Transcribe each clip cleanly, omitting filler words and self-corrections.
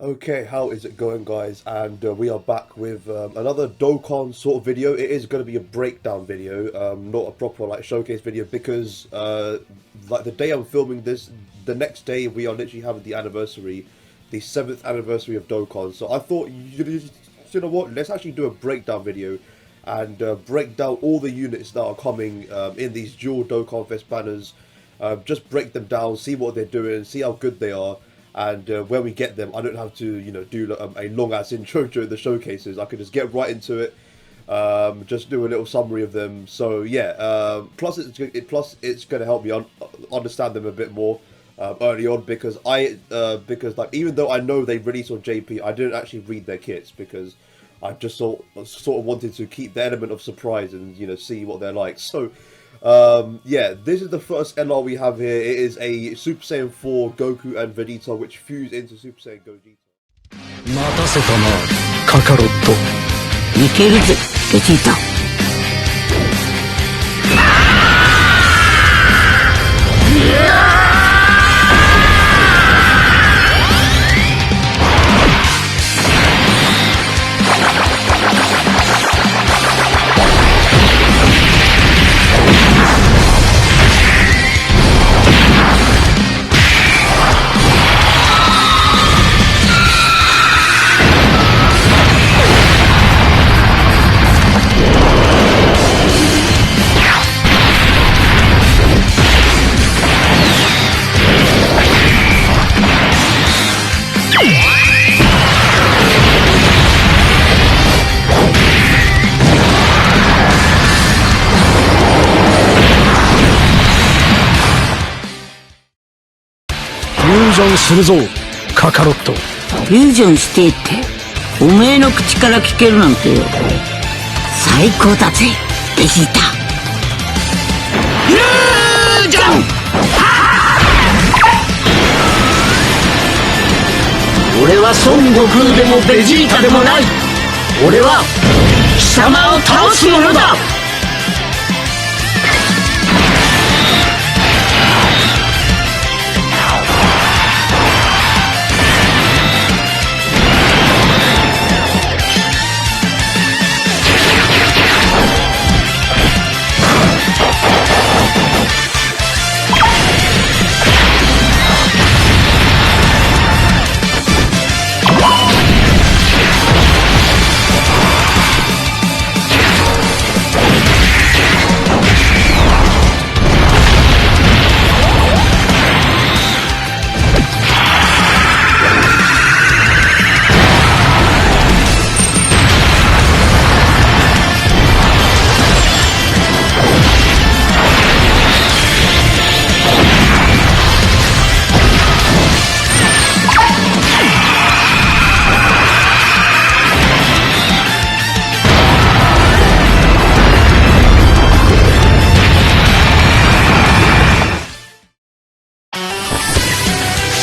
Okay, how is it going, guys? And we are back with another Dokkan sort of video. It is going to be a breakdown video, not a proper like showcase video, because like the day I'm filming this, the next day we are literally having the anniversary, the 7th anniversary of Dokkan. So I thought, you know what? Let's actually do a breakdown video and break down all the units that are coming in these dual Dokkan Fest banners. Just break them down, see what they're doing, see how good they are. And when we get them, I don't have to, do a long ass intro during the showcases. I can just get right into it, just do a little summary of them. So yeah, plus it's going to help me understand them a bit more early on because like even though I know they released on JP, I didn't actually read their kits because I just sort of wanted to keep the element of surprise and see what they're like. So. Yeah, this is the first LR we have here. It is a Super Saiyan 4 Goku and Vegeta which fuse into Super Saiyan Gogeta. 待たせたな、カカロット。いけるぜ、ベジータ。フュージョンするぞ、カカロット。フュージョンしてっておめえの口から聞けるなんてよ。最高だぜ、ベジータ。フュージョン。俺は孫悟空でもベジータでもない。俺は貴様を倒す者だ。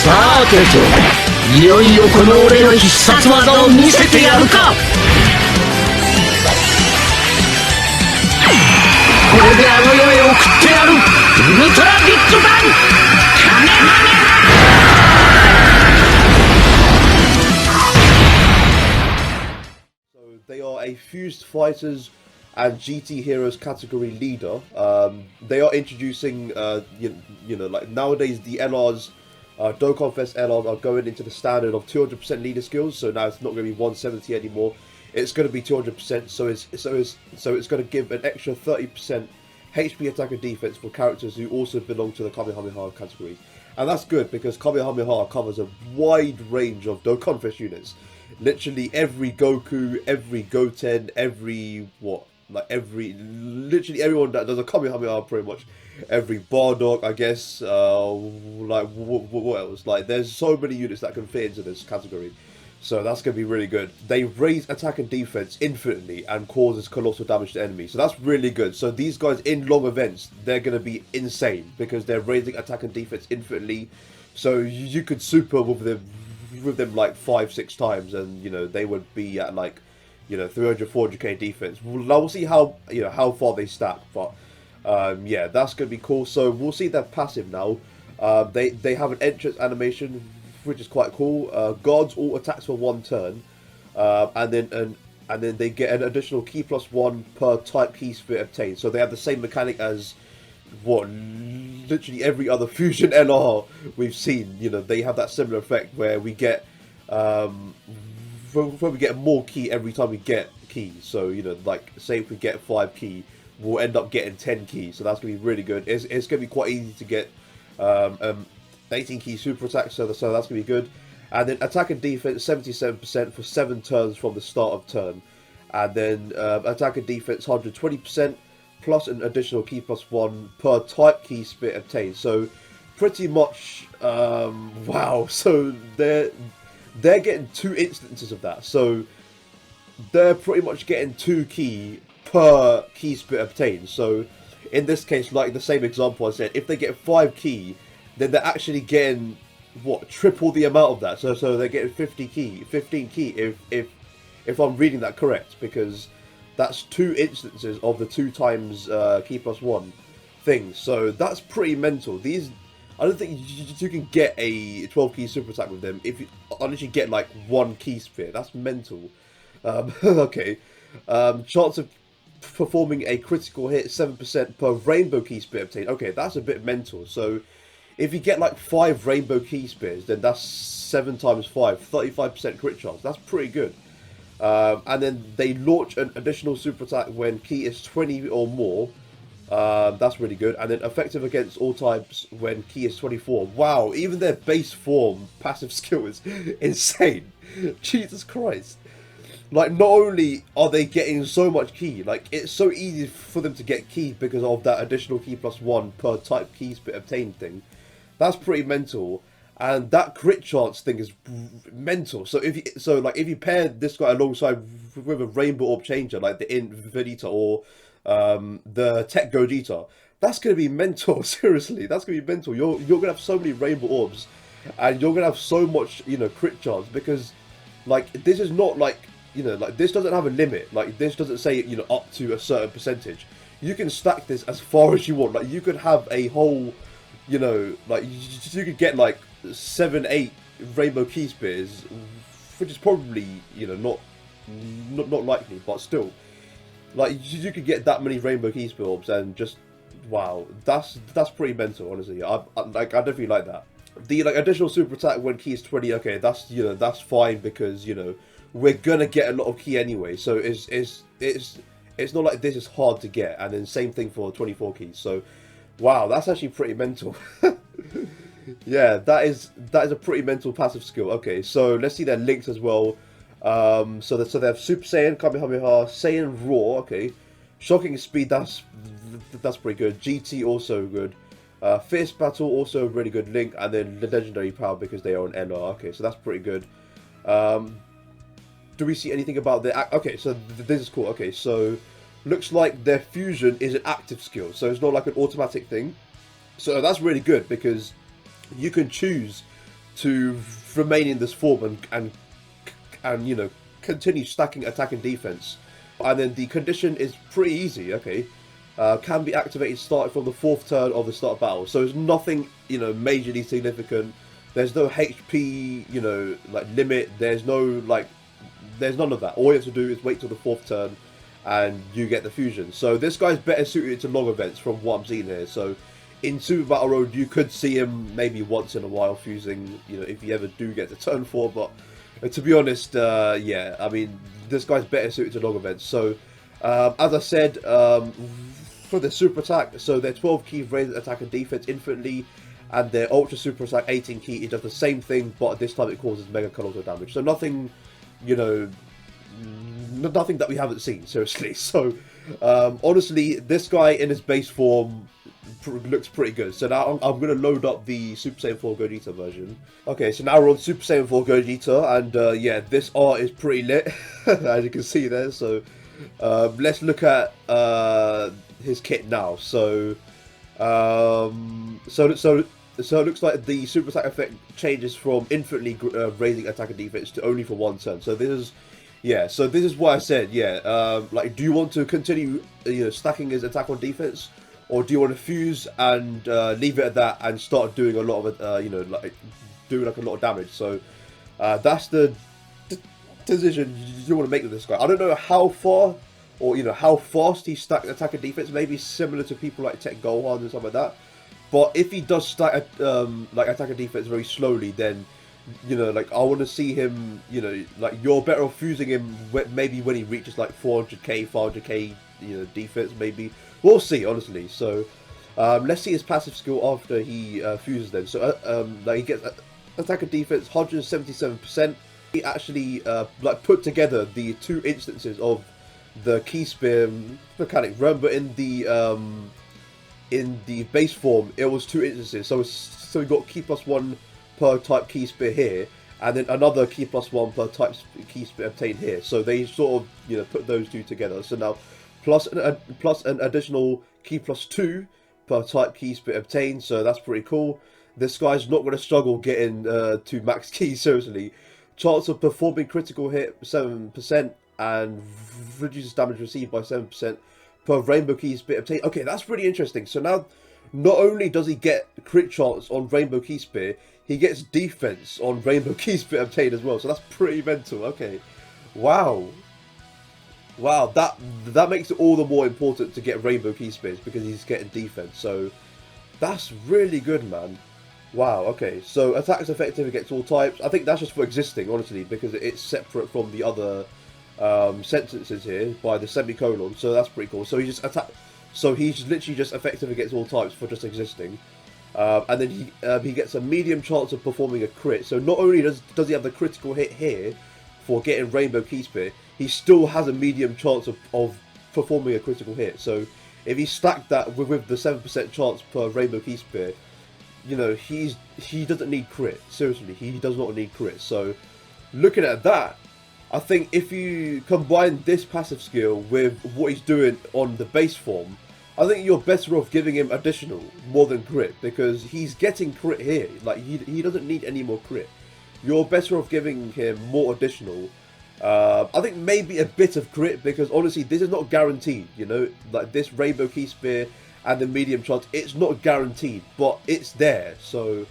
さてと、いよいよこの俺の必殺技を見せてやるか。これであの世へ送ってやる。ウルトラビッグバンカメハメハ。 So they are a fused fighters and GT heroes category leader. They are introducing, like nowadays the LRs. Dokkan Fest LRs are going into the standard of 200% leader skills, so now it's not going to be 170 anymore. It's going to be 200%, so it's going to give an extra 30% HP attack and defense for characters who also belong to the Kamehameha category, and that's good because Kamehameha covers a wide range of Dokkan Fest units. Literally every Goku, every Goten, literally everyone that does a Kamehameha pretty much. Every Bardock, I guess, like, what else? Like, there's so many units that can fit into this category. So that's going to be really good. They raise attack and defense infinitely and causes colossal damage to enemies. So that's really good. So these guys in long events, they're going to be insane because they're raising attack and defense infinitely. So you could super with them like 5-6 times and, they would be at like, 300, 400k defense. We'll see how far they stack, but yeah, that's going to be cool. So we'll see their passive now. They have an entrance animation which is quite cool. Guards all attacks for 1 turn, and then they get an additional key +1 per type key split obtained. So they have the same mechanic as what literally every other fusion LR we've seen. You know, they have that similar effect where we get where we get more key every time we get keys. So, you know, like say if we get 5 key, we'll end up getting 10 keys. So that's gonna be really good. It's gonna be quite easy to get 18 key super attack, so that's gonna be good. And then attack and defense 77% for 7 turns from the start of turn, and then attack and defense 120% plus an additional key +1 per type key split obtained. So pretty much wow. So they're getting 2 instances of that. So they're pretty much getting 2 key per key split obtained. So in this case, like the same example I said, if they get 5 key, then they're actually getting what, triple the amount of that. So they're getting 15 key if I'm reading that correct, because that's 2 instances of the 2 times key +1 things. So that's pretty mental. These, I don't think you can get a 12 key super attack with them unless you get like 1 key sphere. That's mental. Okay. Chance of performing a critical hit 7% per rainbow key spear obtained. Okay, that's a bit mental. So if you get like 5 rainbow key spears, then that's 7 times 5, 35% crit chance. That's pretty good. And then they launch an additional super attack when key is 20 or more. That's really good. And then effective against all types when key is 24. Wow, even their base form passive skill is insane. Jesus Christ. Like, not only are they getting so much key, like, it's so easy for them to get key because of that additional key +1 per type key split obtained thing. That's pretty mental. And that crit chance thing is mental. So if you pair this guy alongside with a rainbow orb changer, like the Goldita or the Tech Goldita, that's gonna be mental. Seriously, that's gonna be mental. You're gonna have so many rainbow orbs, and you're gonna have so much, you know, crit chance, because like this is not like, you know, like this doesn't have a limit. Like this doesn't say, you know, up to a certain percentage. You can stack this as far as you want. Like you could have a whole, you know, like you could get like 7, 8 rainbow key spears, which is probably, you know, not likely, but still, like you could get that many rainbow key spear orbs, and just wow, that's pretty mental, honestly. I definitely like that. The like additional super attack when key is 20, okay, that's, you know, that's fine, because, you know, we're gonna get a lot of key anyway, so it's not like this is hard to get. And then same thing for 24 keys. So wow, that's actually pretty mental. Yeah, that is a pretty mental passive skill. Okay, so let's see their links as well. So they have Super Saiyan, Kamehameha, Saiyan Raw. Okay, shocking speed. That's pretty good. GT also good. Fierce Battle also a really good link, and then the legendary power because they are an NR. Okay, so that's pretty good. Do we see anything about their... Okay, so this is cool. Okay, so looks like their fusion is an active skill, so it's not like an automatic thing. So that's really good, because you can choose to remain in this form and you know, continue stacking attack and defense. And then the condition is pretty easy. Okay, can be activated starting from the 4th turn of the start of battle. So it's nothing, you know, majorly significant. There's no HP, you know, like limit. There's none of that. All you have to do is wait till the 4th turn and you get the fusion. So this guy's better suited to long events from what I'm seeing here. So in Super Battle Road, you could see him maybe once in a while fusing, you know, if you ever do get to turn 4. But to be honest, yeah, I mean, this guy's better suited to long events. So as I said, for the super attack, so their 12 key raised attack and defense infinitely, and their ultra super attack 18 key, it does the same thing, but this time it causes mega colossal damage. So nothing, you know, nothing that we haven't seen, seriously. So honestly, this guy in his base form looks pretty good. So now I'm going to load up the Super Saiyan 4 Goldita version. Okay, so now we're on Super Saiyan 4 Goldita, and yeah, this art is pretty lit, as you can see there. So let's look at his kit now. So so it looks like the super attack effect changes from infinitely raising attack and defense to only for 1 turn. So this is, yeah, so this is what I said. Yeah, like, do you want to continue, you know, stacking his attack on defense, or do you want to fuse and leave it at that and start doing a lot of, you know, like doing like a lot of damage. So that's the decision you want to make with this guy. I don't know how far or how fast he stacks attack and defense. Maybe similar to people like Tech Gohan and stuff like that. But if he does stack like attack and defense very slowly, then like I want to see him. Like you're better off fusing him maybe when he reaches like 400k, 500k, defense. Maybe we'll see, honestly. So let's see his passive skill after he fuses them. So like he gets attack and defense 177%. He actually like put together the two instances of the key spear mechanic. Remember in the base form it was two instances. So we got key +1 per type key spear here, and then another key +1 per type key spear obtained here. So they sort of put those two together. So now plus an additional key +2 per type key spear obtained. So that's pretty cool. This guy's not going to struggle getting to max key, seriously. Chance of performing critical hit 7% and reduces damage received by 7% per rainbow key spear obtained. Okay, that's really interesting. So now not only does he get crit chance on rainbow key spear, he gets defense on rainbow key spear obtained as well. So that's pretty mental. Okay, wow, that makes it all the more important to get rainbow key spears because he's getting defense. So that's really good, man. Wow, okay, so attacks effective against all types. I think that's just for existing, honestly, because it's separate from the other sentences here by the semicolon. So that's pretty cool. So he's literally just effective against all types for just existing. And then he gets a medium chance of performing a crit. So not only does he have the critical hit here for getting rainbow key spear, he still has a medium chance of performing a critical hit. So if he stacked that with the 7% chance per rainbow key spear, he doesn't need crit. Seriously, he does not need crit. So looking at that, I think if you combine this passive skill with what he's doing on the base form, I think you're better off giving him additional more than crit, because he's getting crit here. Like he doesn't need any more crit. You're better off giving him more additional. I think maybe a bit of crit, because honestly this is not guaranteed. Like this rainbow key spear and the medium chance, it's not guaranteed, but it's there. So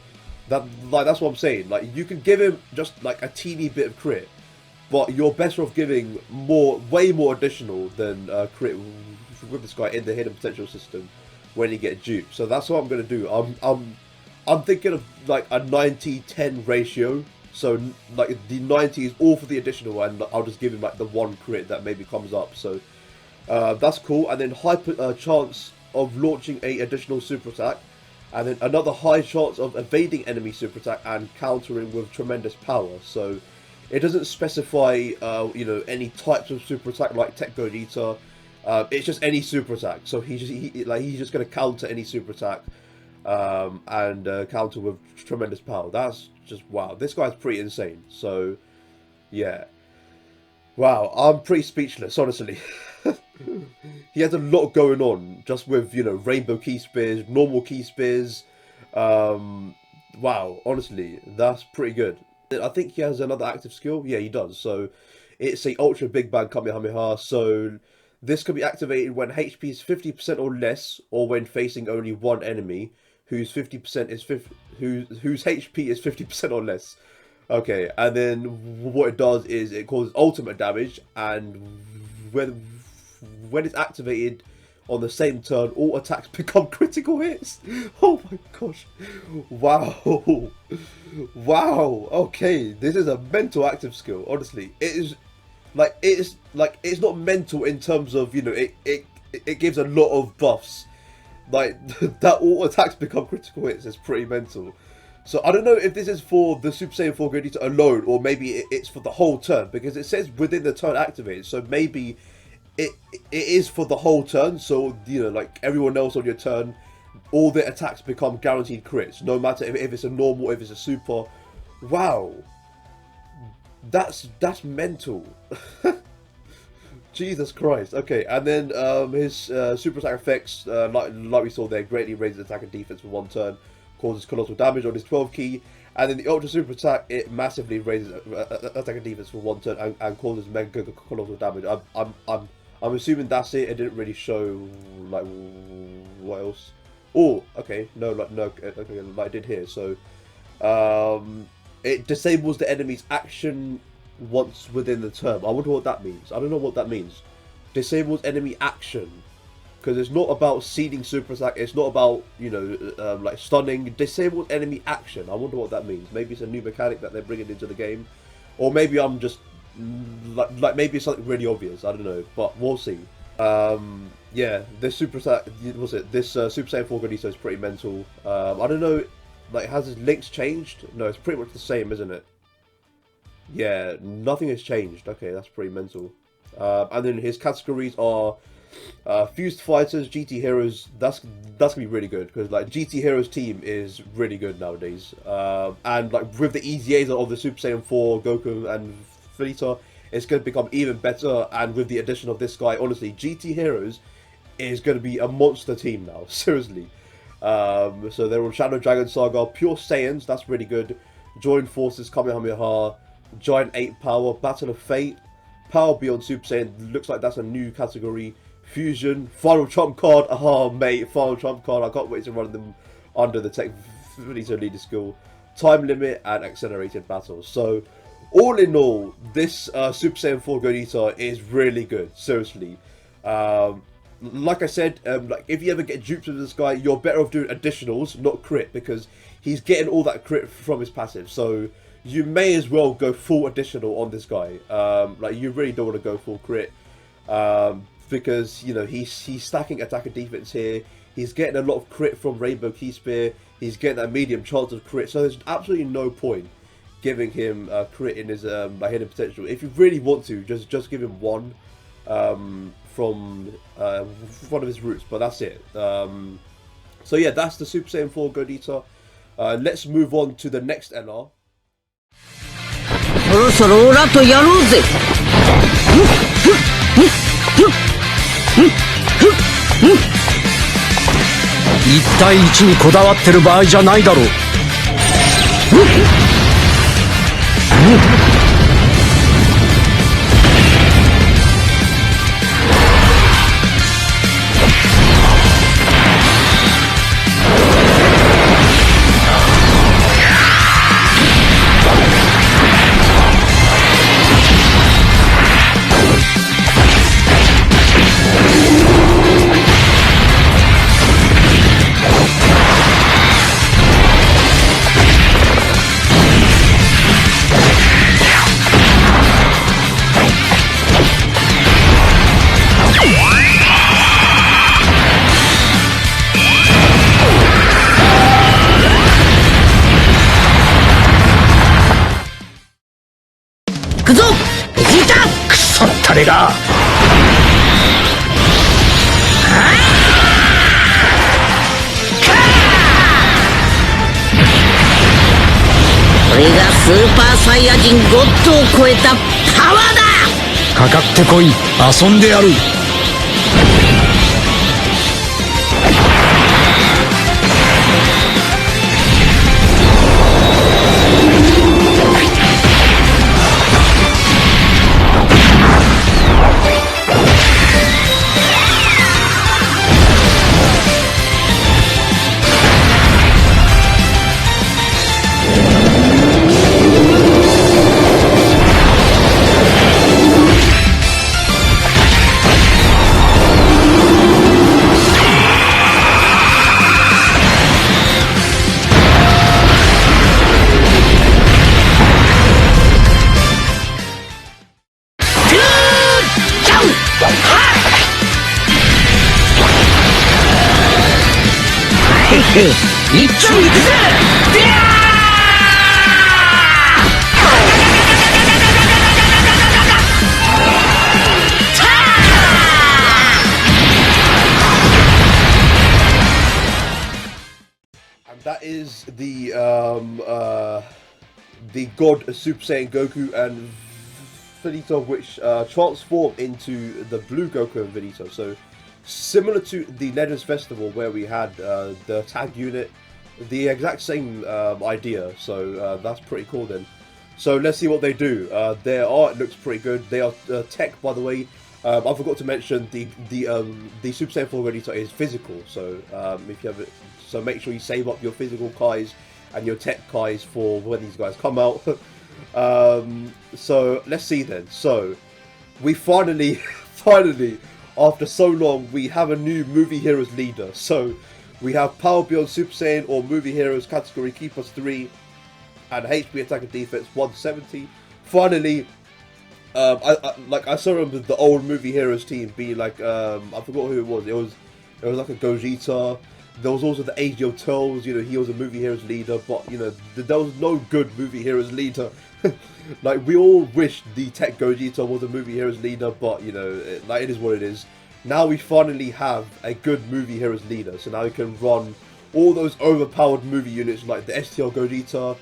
that's what I'm saying. Like you can give him just like a teeny bit of crit, but you're better off giving way more additional than crit with this guy in the hidden potential system when he gets duped. So that's what I'm gonna do. I'm thinking of like a 90-10 ratio. So like the 90 is all for the additional, and I'll just give him like the one crit that maybe comes up. So that's cool. And then high chance of launching a additional super attack, and then another high chance of evading enemy super attack and countering with tremendous power. So it doesn't specify any types of super attack like Tech Goldita. It's just any super attack. So he's just going to counter any super attack and counter with tremendous power. That's just wow. This guy's pretty insane. So yeah, wow, I'm pretty speechless, honestly. He has a lot going on just with rainbow key spears, normal key spears. Wow, honestly, that's pretty good. I think he has another active skill. Yeah, he does. So it's a ultra big bang Kamehameha. So this can be activated when HP is 50% or less, or when facing only one enemy whose 50% is whose HP is 50% or less. Okay, and then what it does is it causes ultimate damage, and when it's activated on the same turn, all attacks become critical hits. Oh my gosh. Wow. Wow. Okay, this is a mental active skill, honestly. It's it's not mental in terms of, it gives a lot of buffs. Like that all attacks become critical hits is pretty mental. So I don't know if this is for the Super Saiyan 4 Goldita alone, or maybe it's for the whole turn, because it says within the turn activated. So maybe it is for the whole turn. So like everyone else on your turn, all the attacks become guaranteed crits, no matter if it's a normal, if it's a super. Wow, that's mental. Jesus Christ. Okay, and then his super attack effects, like we saw there, greatly raises attack and defense for one turn, causes colossal damage on his 12 key, and then the ultra super attack, it massively raises attack and defense for one turn and causes mega colossal damage. I'm assuming that's it. It didn't really show like what else. Oh, okay, no, okay, like I did here. So It disables the enemy's action once within the turn. I wonder what that means. I don't know what that means. Disables enemy action. Because it's not about seeding super attack. It's not about, you know, like stunning. Disables enemy action. I wonder what that means. Maybe it's a new mechanic that they're bringing into the game. Or maybe I'm just, like maybe it's something really obvious. I don't know. But we'll see. Yeah, this super attack, what's it? This Super Saiyan 4 Goldita is pretty mental. I don't know, like, has his links changed? No, it's pretty much the same, isn't it? Yeah, nothing has changed. Okay, that's pretty mental. And then his categories are Fused Fighters, GT Heroes. That's gonna be really good because like GT Heroes team is really good nowadays. And like with the EZAs of the Super Saiyan 4 Goku and Vegeta, it's going to become even better. And with the addition of this guy, honestly, GT Heroes is going to be a monster team now. Seriously. So they're on Shadow Dragon Saga, Pure Saiyans. That's really good. Join Forces, Kamehameha, Giant 8 Power, Battle of Fate, Power Beyond Super Saiyan. Looks like that's a new category. Fusion, Final Trump Card. Oh mate, Final Trump Card. I can't wait to run them under the Tech Vegeta Leader Skill. Time Limit and Accelerated Battles. So all in all, this Super Saiyan 4 Goldita is really good. Seriously. Like I said, like if you ever get duped with this guy, you're better off doing additionals, not crit, because he's getting all that crit from his passive. So you may as well go full additional on this guy. Like you really don't want to go full crit, because you know he's stacking attack and defense here. He's getting a lot of crit from Rainbow Key Spear. He's getting that medium chance of crit. So there's absolutely no point giving him crit in his like hidden potential. If you really want to, just give him one. From one of his roots, but that's it. So yeah, that's the Super Saiyan 4 Goldita. Let's move on to the next LR. そろそろオラとやろうぜ。1対1にこだわってる場合じゃないだろう。行くぞベジータ。くそったれが。これがスーパーサイヤ人ゴッドを超えたパワーだ。かかってこい、遊んでやる。一丁いくぜ。And that is the God Super Saiyan Goku and Vegeta, which transform into the Blue Goku and Vegeta. So similar to the Legends Festival where we had the tag unit, the exact same idea. So that's pretty cool then. So let's see what they do. Their art looks pretty good. They are tech, by the way. I forgot to mention the Super Saiyan 4 Goldita is physical. So if you have it, so make sure you save up your physical Kais and your tech kais for when these guys come out. So let's see then. So we finally, after so long, we have a new Movie Heroes leader. So we have Power Beyond Super Saiyan or Movie Heroes category Ki plus 3 and HP attack and defense 170. Finally, I still remember the old Movie Heroes team being like, I forgot who it was. It was like a Goldita. There was also the AGO Turtles, you know, he was a Movie Heroes leader, but, you know, there was no good Movie Heroes leader. Like, we all wish the Tech Gogeta was a Movie Heroes leader, but, you know, it is what it is. Now we finally have a good Movie Heroes leader, so now we can run all those overpowered movie units like the STL Gogeta,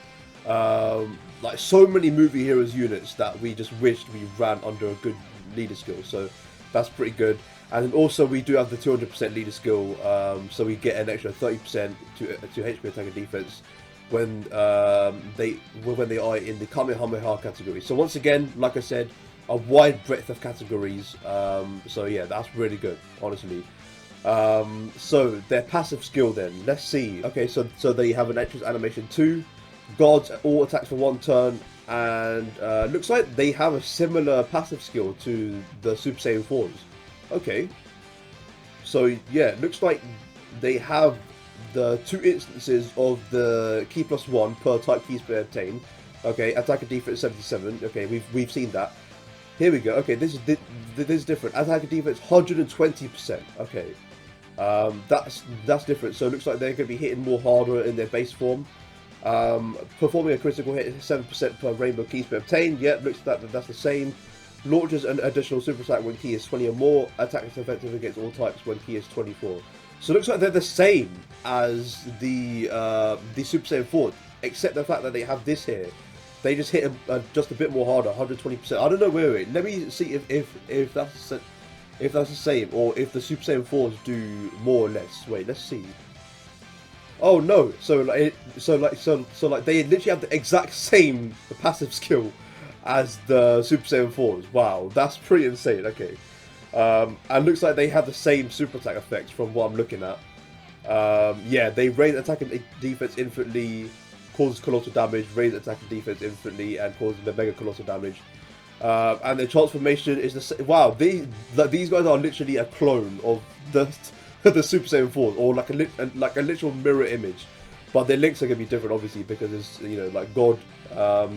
like so many Movie Heroes units that we just wished we ran under a good leader skill, so that's pretty good. And then also we do have the 200% leader skill, so we get an extra 30% to HP attack and defense when they are in the Kamehameha category. So once again, like I said, a wide breadth of categories. So yeah, that's really good, honestly. So their passive skill then, let's see. Okay, so they have an entrance animation 2, gods all attacks for 1 turn, and looks like they have a similar passive skill to the Super Saiyan 4s. Okay, so yeah, looks like they have the 2 instances of the Ki plus 1 per type Ki speed obtained. Okay, attack and defense 77. Okay, we've seen that. Here we go. Okay, this is different. Attack and defense 120%. Okay, that's different. So it looks like they're going to be hitting more harder in their base form. Performing a critical hit 7% per rainbow Ki speed obtained. Yeah, looks like that's the same. Launches an additional super attack when Ki is 20 or more. Attack is effective against all types when Ki is 24. So it looks like they're the same as the Super Saiyan 4, except the fact that they have this here. They just hit just a bit more harder, 120%. I don't know. Wait. Let me see if that's the same, or if the Super Saiyan 4s do more or less. Wait, let's see. Oh no! So they literally have the exact same passive skill as the Super Saiyan 4s. Wow, that's pretty insane. Okay, and looks like they have the same super attack effects from what I'm looking at. Yeah, they raise attack and defense infinitely, causes colossal damage, raise attack and defense infinitely, and causes the mega colossal damage. And their transformation is the same. Wow, these guys are literally a clone of the Super Saiyan 4s, or like a literal mirror image. But their links are gonna be different, obviously, because it's, you know, like God.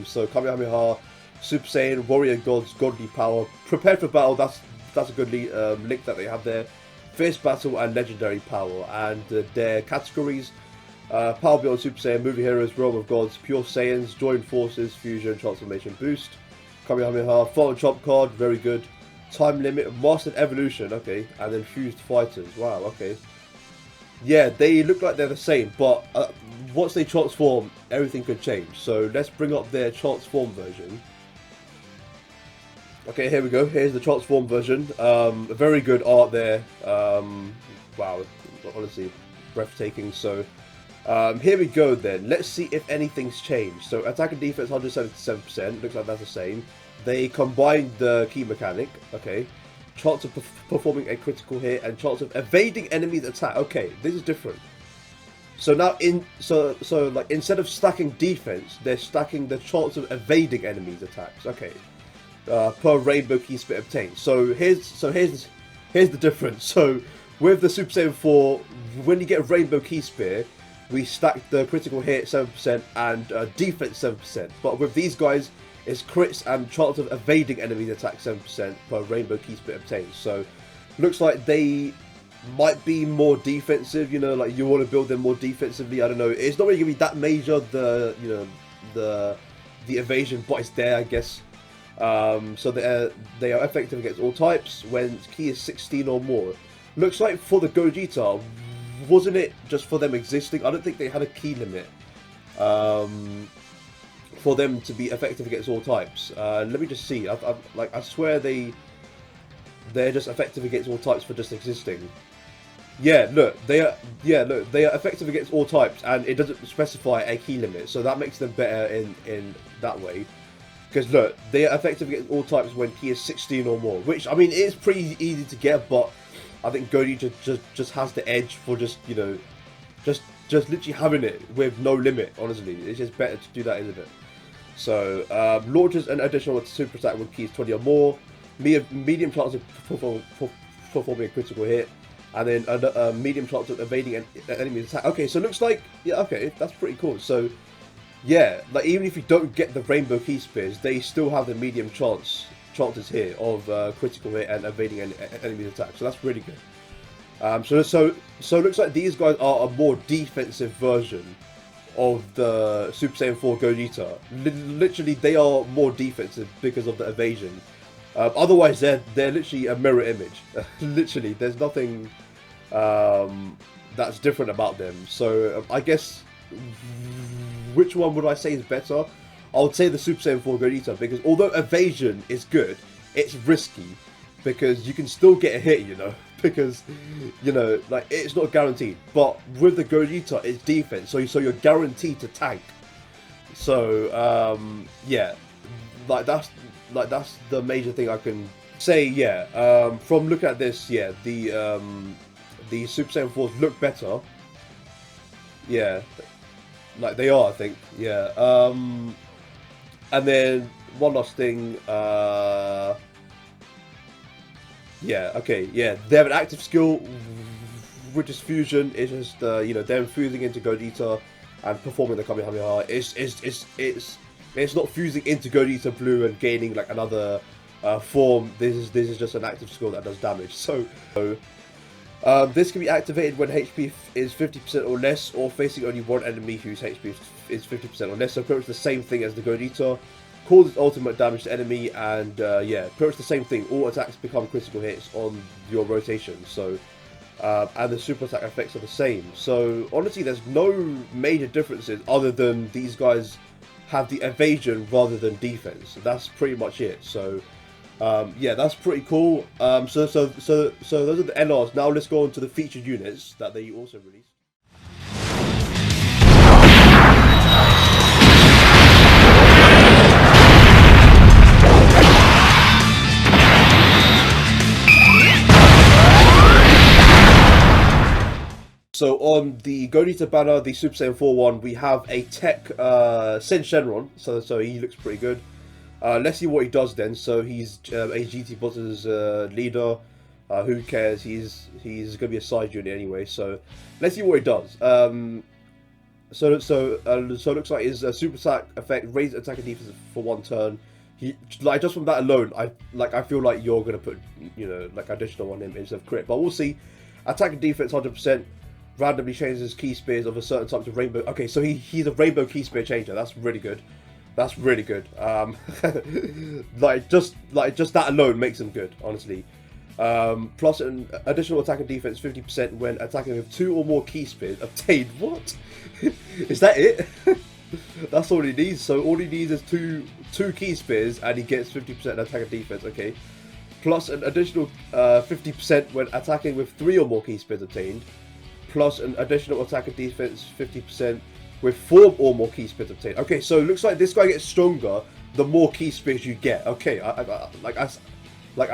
So Kamehameha, Super Saiyan, Warrior Gods, Godly Power, Prepared for Battle. That's a good link that they have there. Fierce Battle and Legendary Power, and their categories: Power Beyond Super Saiyan, Movie Heroes, Realm of Gods, Pure Saiyans, Joined Forces, Fusion, Transformation Boost, Kamehameha, Photon Trump Card, very good. Time Limit, Mastered Evolution, okay, and then Fused Fighters. Wow, okay. Yeah, they look like they're the same, but once they transform, everything could change. So let's bring up their transform version. Okay, here we go. Here's the transform version. Very good art there. Wow, honestly, breathtaking. So here we go then. Let's see if anything's changed. So attack and defense 177%. Looks like that's the same. They combined the key mechanic. Okay. Chance of performing a critical hit and chance of evading enemies' attack. Okay, this is different. So now like instead of stacking defense, they're stacking the chance of evading enemies' attacks. Okay. Per rainbow Ki speed obtained. So here's the difference. So with the Super Saiyan 4, when you get rainbow Ki spear, we stack the critical hit 7% and defense 7%. But with these guys, it's crits and chance of evading enemy attack 7% per rainbow Ki speed obtained. So looks like they might be more defensive. You know, like you want to build them more defensively. I don't know. It's not really gonna be that major, the evasion, but it's there, I guess. So they are effective against all types when Ki is 16 or more. Looks like for the Goldita, wasn't it just for them existing? I don't think they had a Ki limit for them to be effective against all types. Let me just see. I swear they're just effective against all types for just existing. Yeah, look, they are effective against all types, and it doesn't specify a Ki limit, so that makes them better in that way. Because look, they are effective against all types when Ki is 16 or more, which I mean it is pretty easy to get, but I think Goldita just has the edge for just, you know, just just literally having it with no limit. Honestly, it's just better to do that, isn't it? So launches an additional super attack with keys 20 or more, medium chance of performing a critical hit, and then a medium chance of evading an enemy's attack. Okay, so it looks like, yeah, okay, that's pretty cool. So yeah, like even if you don't get the rainbow key spears, they still have the medium chances here of critical hit and evading an enemy's attack. So that's really good. So it looks like these guys are a more defensive version of the Super Saiyan 4 Goldita. Literally, they are more defensive because of the evasion. Otherwise, they're literally a mirror image. Literally, there's nothing that's different about them. So I guess, which one would I say is better? I would say the Super Saiyan 4 Goldita, because although evasion is good, it's risky because you can still get a hit, you know, because, you know, like, it's not guaranteed. But with the Goldita, it's defense, so you're guaranteed to tank. So yeah, that's the major thing I can say. Yeah, from looking at this, yeah, the Super Saiyan 4s look better. Yeah, like they are, I think. Yeah. And then one last thing. Yeah. Okay. Yeah, they have an active skill, which is fusion. It's just you know, them fusing into Goldita and performing the Kamehameha. It's not fusing into Goldita Blue and gaining like another form. This is just an active skill that does damage. So this can be activated when HP is 50% or less, or facing only one enemy whose HP is 50% or less. So pretty much the same thing as the Goldita. Causes ultimate damage to enemy, and yeah, pretty much the same thing. All attacks become critical hits on your rotation. So and the super attack effects are the same. So honestly, there's no major differences other than these guys have the evasion rather than defense. That's pretty much it. So yeah, that's pretty cool. So those are the NRs. Now let's go on to the featured units that they also released. So on the Goldita banner, the Super Saiyan 4 one, we have a tech Sen Shenron, so he looks pretty good. Let's see what he does then. So he's a GT Boss's leader. Who cares? He's gonna be a side unit anyway. So let's see what he does. So it looks like his super attack effect raises attack and defense for 1 turn. He, like, just from that alone, I feel like you're gonna put, you know, like additional on him instead of crit, but we'll see. Attack and defense 100%. Randomly changes his key spears of a certain type of rainbow. Okay, so he's a rainbow key spear changer. That's really good. That's really good. Like just that alone makes him good, honestly. Plus an additional attack and defense 50% when attacking with 2 or more key spears obtained. What? Is that it? That's all he needs. So all he needs is two key spears, and he gets 50% attack and defense. Okay. Plus an additional 50% when attacking with 3 or more key spears obtained. Plus an additional attack and defense 50% with 4 or more key spears obtained. Okay, so it looks like this guy gets stronger the more key spears you get. Okay, I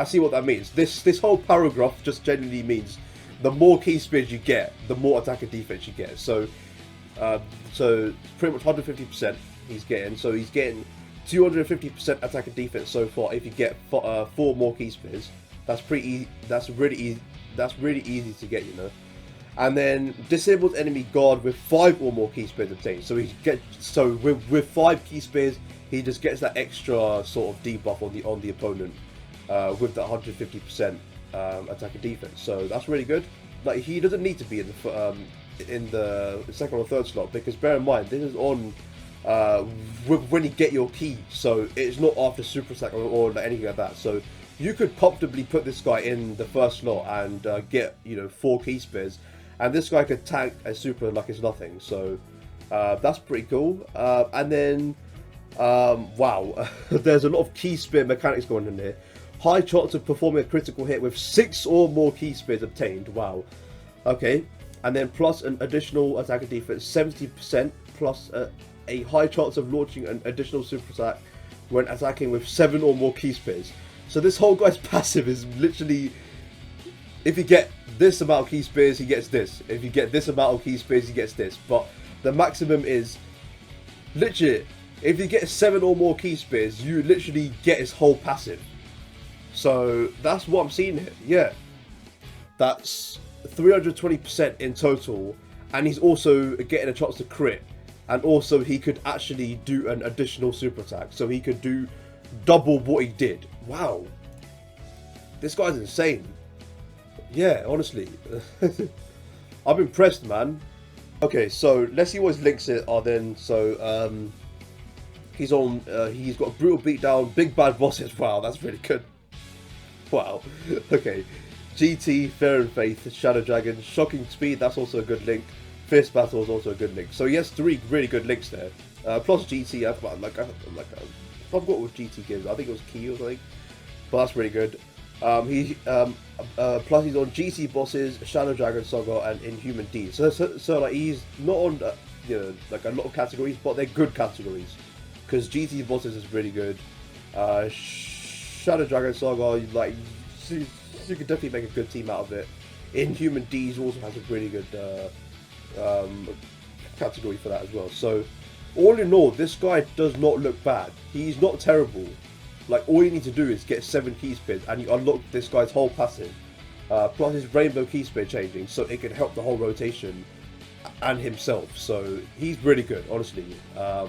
see what that means. This whole paragraph just generally means the more key spears you get, the more attack and defense you get. So pretty much 150% he's getting. So he's getting 250% attack and defense so far. If you get 4 more key spears, that's pretty easy. That's really easy to get, you know. And then disables enemy guard with 5 or more key spears obtained. So with 5 key spears, he just gets that extra sort of debuff on the opponent with that 150% attack and defense. So that's really good. Like, he doesn't need to be in the second or third slot, because bear in mind this is on when you get your key. So it's not after super attack or anything like that. So you could comfortably put this guy in the first slot and get, you know, 4 key spears. And this guy could tank a super like it's nothing. So that's pretty cool. And then, wow, there's a lot of key spear mechanics going on here. High chance of performing a critical hit with 6 or more key spears obtained. Wow. Okay. And then plus an additional attack and defense 70%, plus a high chance of launching an additional super attack when attacking with 7 or more key spears. So this whole guy's passive is literally if you get this amount of key spears, he gets this. If you get this amount of key spears, he gets this. But the maximum is literally, if you get 7 or more key spears, you literally get his whole passive. So that's what I'm seeing here. Yeah, that's 320% in total, and he's also getting a chance to crit, and also he could actually do an additional super attack, so he could do double what he did. Wow, this guy's insane. Yeah, honestly, I'm impressed, man. Okay, so let's see what his links are then. So he's got brutal beatdown, big bad bosses. Wow, that's really good. Wow. Okay, GT, Fair and Faith, Shadow Dragon, Shocking Speed. That's also a good link. Fierce Battle is also a good link. So he has 3 really good links there. Plus GT. I forgot what GT gives. I think it was Key or something. But that's really good. Plus he's on GT bosses, Shadow Dragon Saga, and Inhuman D. So like he's not on like a lot of categories, but they're good categories. Because GT bosses is really good. Shadow Dragon Saga, like you could definitely make a good team out of it. Inhuman D's also has a really good category for that as well. So all in all, this guy does not look bad. He's not terrible. Like, all you need to do is get 7 key spears and you unlock this guy's whole passive. Plus his rainbow key spear changing, so it can help the whole rotation and himself. So he's really good, honestly.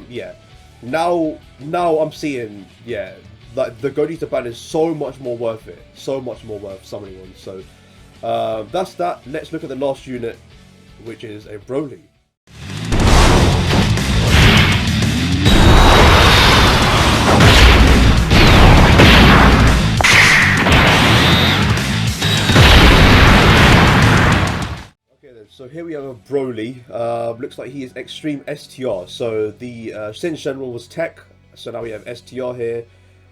Yeah. Now I'm seeing, yeah, like the Goldita ban is so much more worth it. So much more worth summoning one. So that's that. Let's look at the last unit, which is a Broly. So here we have a Broly. Looks like he is Extreme STR. So the Saiyan General was Tech. So now we have STR here.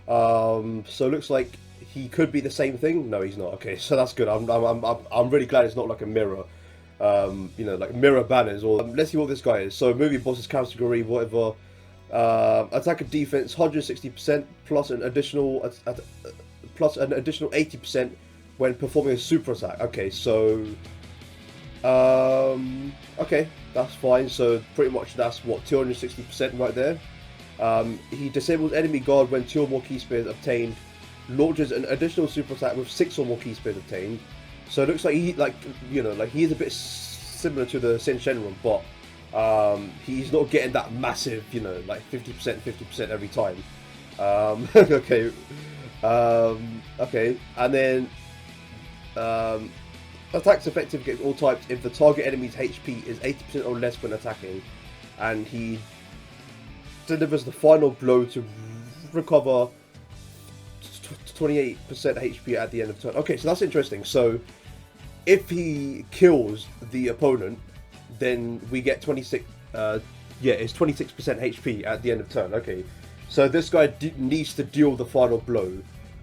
So looks like he could be the same thing. No, he's not. Okay, so that's good. I'm really glad it's not like a mirror. You know, like mirror banners. Or let's see what this guy is. So movie bosses category, whatever. Attack and defense 160% plus an additional 80% when performing a super attack. Okay, so. Okay, that's fine. So pretty much that's what, 260% right there. He disables enemy guard when 2 or more key spears obtained, launches an additional super attack with 6 or more key spears obtained. So it looks like he, like, you know, like he is a bit similar to the Saiyan Shenron, but he's not getting that massive, you know, like 50% every time. Okay, okay, and then attacks effective against all types if the target enemy's HP is 80% or less when attacking, and he delivers the final blow to recover 28% HP at the end of the turn. Okay, so that's interesting. So if he kills the opponent, then we get 26. Yeah, it's 26% HP at the end of turn. Okay, so this guy needs to deal the final blow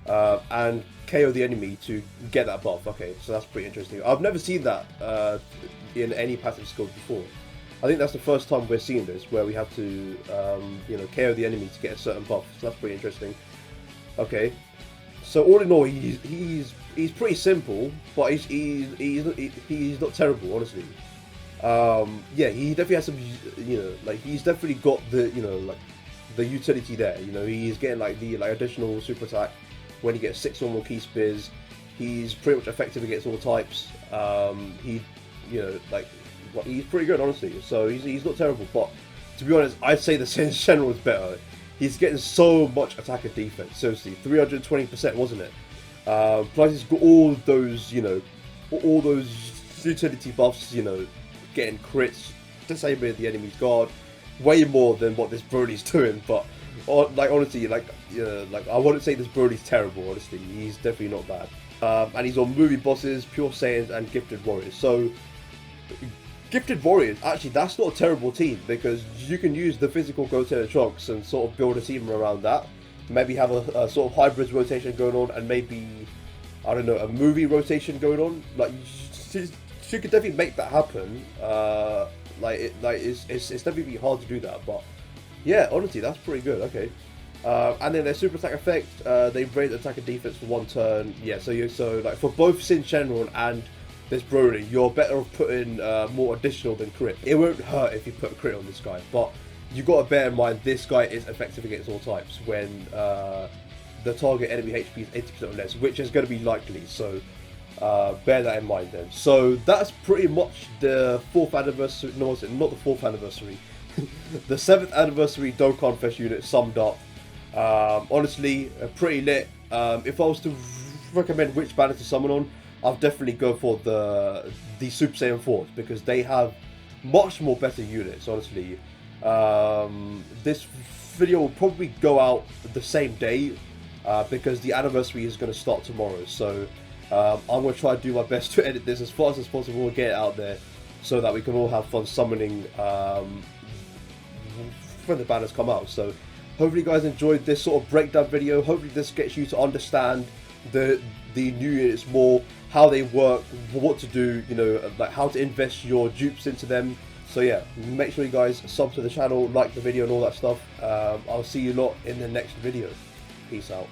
and KO the enemy to get that buff. Okay, so that's pretty interesting. I've never seen that in any passive skill before. I think that's the first time we're seeing this, where we have to, you know, KO the enemy to get a certain buff. So that's pretty interesting. Okay, so all in all, he's pretty simple, but he's not terrible, honestly. Yeah, he definitely has some, you know, like he's definitely got the, you know, like the utility there. You know, he's getting like the additional super attack when he gets 6 or more key spears. He's pretty much effective against all types. He, you know, like, well, he's pretty good, honestly. So he's not terrible, but to be honest, I'd say the Saiyan General is better. He's getting so much attack and defense. Seriously, 320%, wasn't it? Plus he's got all those, you know, all those utility buffs. You know, getting crits, disabling the enemy's guard, way more than what this Broly's doing. But like, honestly, like, you know, like, I wouldn't say this Broly's terrible. Honestly, he's definitely not bad. And he's on movie bosses, pure Saiyans, and gifted warriors. So gifted warriors, actually, that's not a terrible team, because you can use the physical Goten and Trunks and sort of build a team around that. Maybe have a sort of hybrid rotation going on, and maybe, I don't know, a movie rotation going on. Like, you could definitely make that happen. It's definitely hard to do that, but yeah, honestly, that's pretty good. Okay, And then their super attack effect, they raise attack and defense for 1 turn. Yeah, so like for both Sin Shenron and this Broly, you're better off putting more additional than crit. It won't hurt if you put crit on this guy, but you got to bear in mind this guy is effective against all types when the target enemy HP is 80% or less, which is going to be likely. So bear that in mind then. So that's pretty much the 4th anniversary. No, was it not the 4th anniversary? The 7th anniversary Dokkan Fest unit summed up. Honestly, pretty lit. If I was to recommend which banner to summon on, I'll definitely go for the Super Saiyan 4s because they have much more better units. Honestly, this video will probably go out the same day because the anniversary is going to start tomorrow. So I'm going to try to do my best to edit this as fast as possible and get it out there so that we can all have fun summoning when the banners come out. So hopefully you guys enjoyed this sort of breakdown video. Hopefully this gets you to understand the new units more, how they work, what to do, you know, like how to invest your dupes into them. So yeah, make sure you guys sub to the channel, like the video and all that stuff. I'll see you lot in the next video. Peace out.